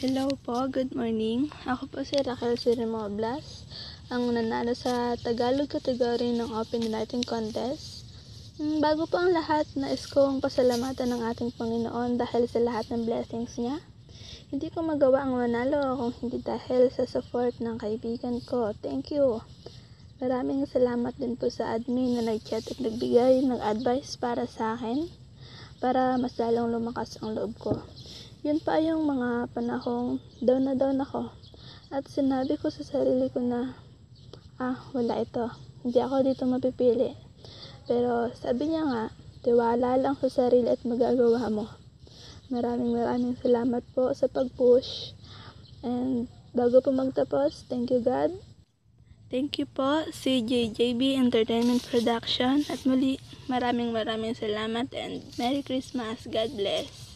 Hello po, good morning. Ako po si Raquel Sirimoblas, ang nanalo sa Tagalog category ng Open Writing Contest. Bago po ang lahat, nais kong pasalamatan ng ating Panginoon dahil sa lahat ng blessings niya. Hindi ko magawa ang manalo kung hindi dahil sa support ng kaibigan ko. Thank you. Maraming salamat din po sa admin na nag-chat at nagbigay ng advice para sa akin para mas lalong lumakas ang loob ko. Yun pa yung mga panahong down na down ako. At sinabi ko sa sarili ko na, wala ito. Hindi ako dito mapipili. Pero sabi niya nga, tiwala lang sa sarili at magagawa mo. Maraming salamat po sa pag-push. And bago po magtapos, thank you God. Thank you po si JJB Entertainment Production. At muli, maraming salamat and Merry Christmas. God bless.